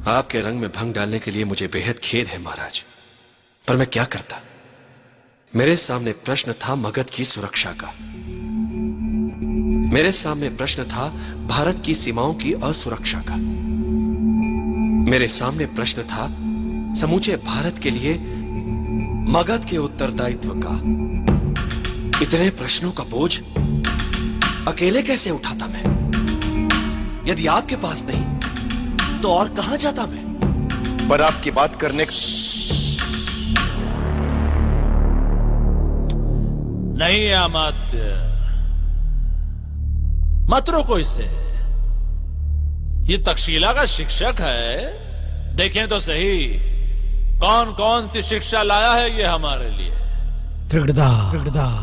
आपके रंग में भंग डालने के लिए मुझे बेहद खेद है महाराज, पर मैं क्या करता। मेरे सामने प्रश्न था मगध की सुरक्षा का। मेरे सामने प्रश्न था भारत की सीमाओं की असुरक्षा का। मेरे सामने प्रश्न था समूचे भारत के लिए मगध के उत्तरदायित्व का। इतने प्रश्नों का बोझ अकेले कैसे उठाता मैं? यदि आपके पास नहीं तो और कहां जाता मैं? पर आपकी बात करने नहीं अमात्य, मत रोको इसे। ये तक्षशिला का शिक्षक है, देखें तो सही कौन कौन सी शिक्षा लाया है ये हमारे लिए।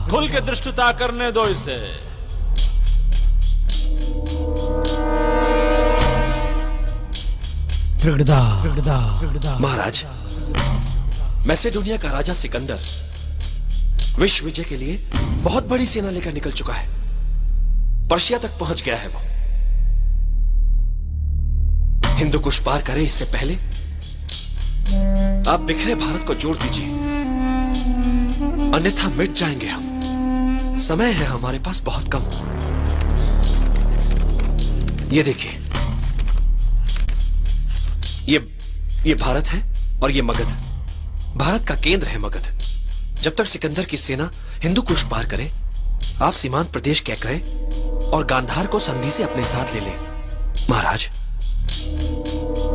खुल के दृष्टता करने दो इसे। महाराज, मैसेडोनिया का राजा सिकंदर विश्व विजय के लिए बहुत बड़ी सेना लेकर निकल चुका है। पर्शिया तक पहुंच गया है वो। हिंदू कुश पार करे इससे पहले आप बिखरे भारत को जोड़ दीजिए, अन्यथा मिट जाएंगे हम। समय है हमारे पास बहुत कम। ये देखिए, ये भारत है और ये मगध। भारत का केंद्र है मगध। जब तक सिकंदर की सेना हिंदू कुश पार करे, आप सीमांत प्रदेश कैकय और गांधार को संधि से अपने साथ ले ले। महाराज,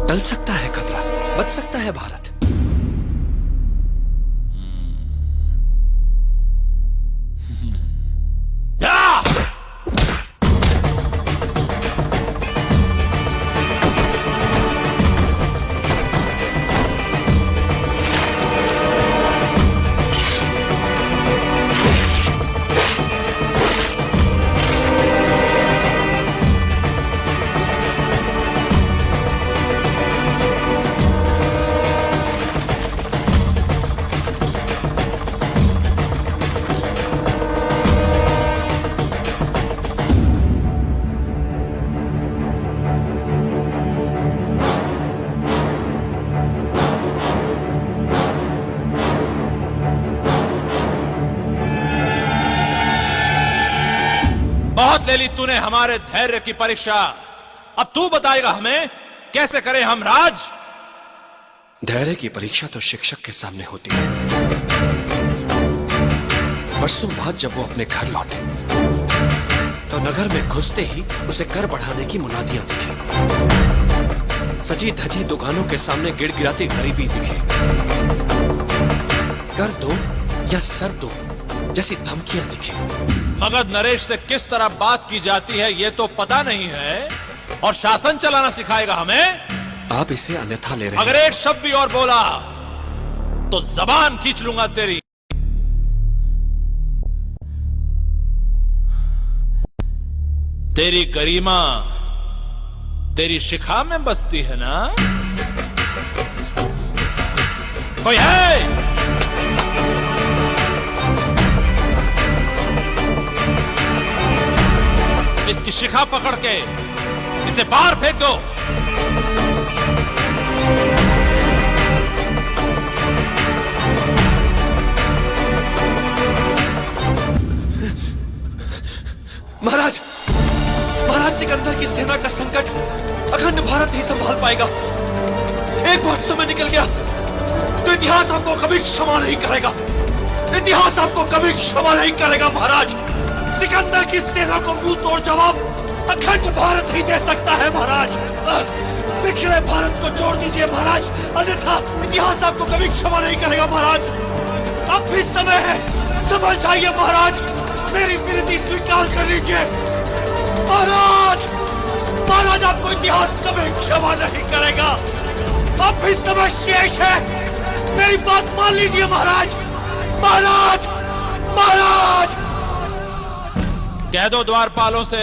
टल सकता है खतरा, बच सकता है भारत। बहुत ले ली तूने हमारे धैर्य की परीक्षा। अब तू बताएगा हमें कैसे करें हम राज। धैर्य की परीक्षा तो शिक्षक के सामने होती है। बरसों बाद जब वो अपने घर लौटे तो नगर में घुसते ही उसे कर बढ़ाने की मुनादियां दिखी। सजी धजी दुकानों के सामने गिड़गिड़ाती गरीबी दिखे। कर दो या सर दो जैसी धमकियां दिखी। मगध नरेश से किस तरह बात की जाती है ये तो पता नहीं है, और शासन चलाना सिखाएगा हमें। आप इसे अन्यथा ले रहे हैं। अगर एक शब्द भी और बोला तो जबान खींच लूंगा तेरी। तेरी गरिमा तेरी शिखा में बसती है ना? कोई है? इसकी शिखा पकड़ के इसे बाहर फेंक दो। महाराज, महाराज सिकंदर की सेना का संकट अखंड भारत ही संभाल पाएगा। एक बार समय निकल गया तो इतिहास आपको कभी क्षमा नहीं करेगा। इतिहास आपको कभी क्षमा नहीं करेगा। महाराज, सिकंदर की सेना को मुंह तोड़ जवाब अखंड भारत ही दे सकता है। महाराज, बिखरे भारत को जोड़ दीजिए महाराज, अन्यथा इतिहास आपको कभी क्षमा नहीं करेगा। महाराज, अब भी समय है, संभल जाइए महाराज। मेरी विनती स्वीकार कर लीजिए। महाराज, महाराज आपको इतिहास कभी क्षमा नहीं करेगा। अब भी समय शेष है, मेरी बात मान लीजिए महाराज। महाराज, महाराज, कह दो द्वारपालों से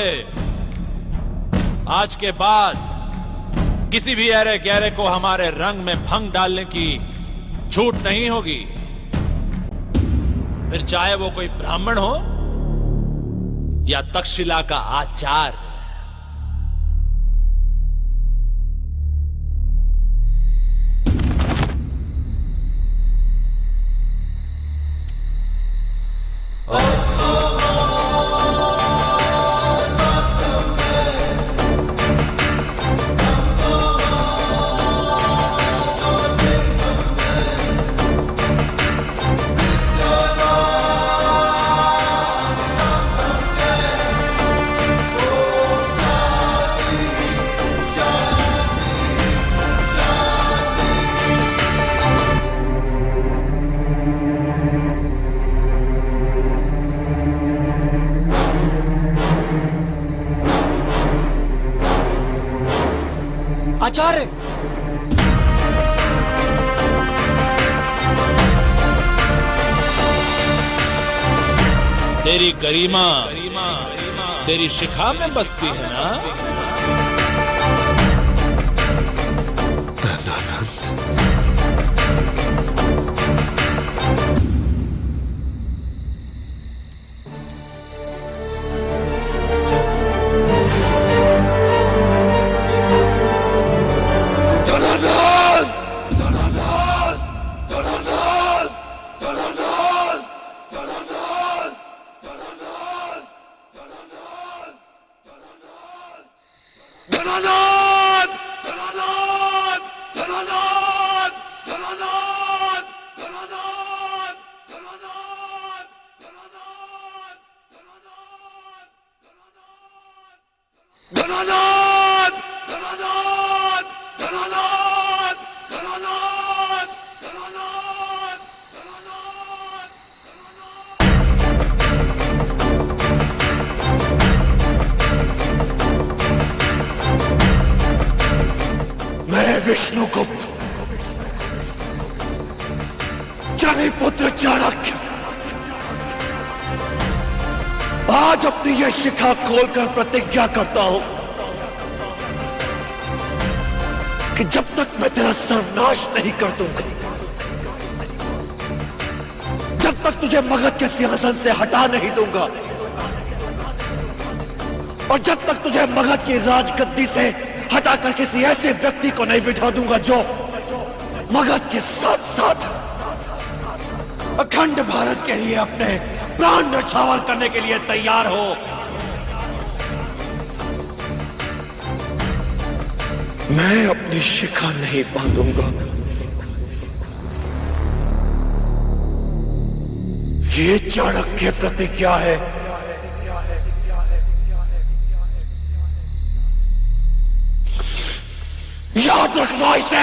आज के बाद किसी भी ऐरे गहरे को हमारे रंग में भंग डालने की छूट नहीं होगी। फिर चाहे वो कोई ब्राह्मण हो या तक्षशिला का आचार्य। आचार्य! तेरी गरिमा तेरी शिखा में बसती है ना? विष्णुगुप्त, जनिपुत्र चाणक्य, आज अपनी यह शिखा खोलकर प्रतिज्ञा करता हूं कि जब तक मैं तेरा सर्वनाश नहीं कर दूंगा, जब तक तुझे मगध के सिंहासन से हटा नहीं दूंगा, और जब तक तुझे मगध की राजगद्दी से हटाकर किसी ऐसे व्यक्ति को नहीं बिठा दूंगा जो मगध के साथ साथ अखंड भारत के लिए अपने प्राण न्यौछावर करने के लिए तैयार हो, मैं अपनी शिखा नहीं बांधूंगा। ये चाणक्य प्रतिज्ञा है। याद रखना इसे।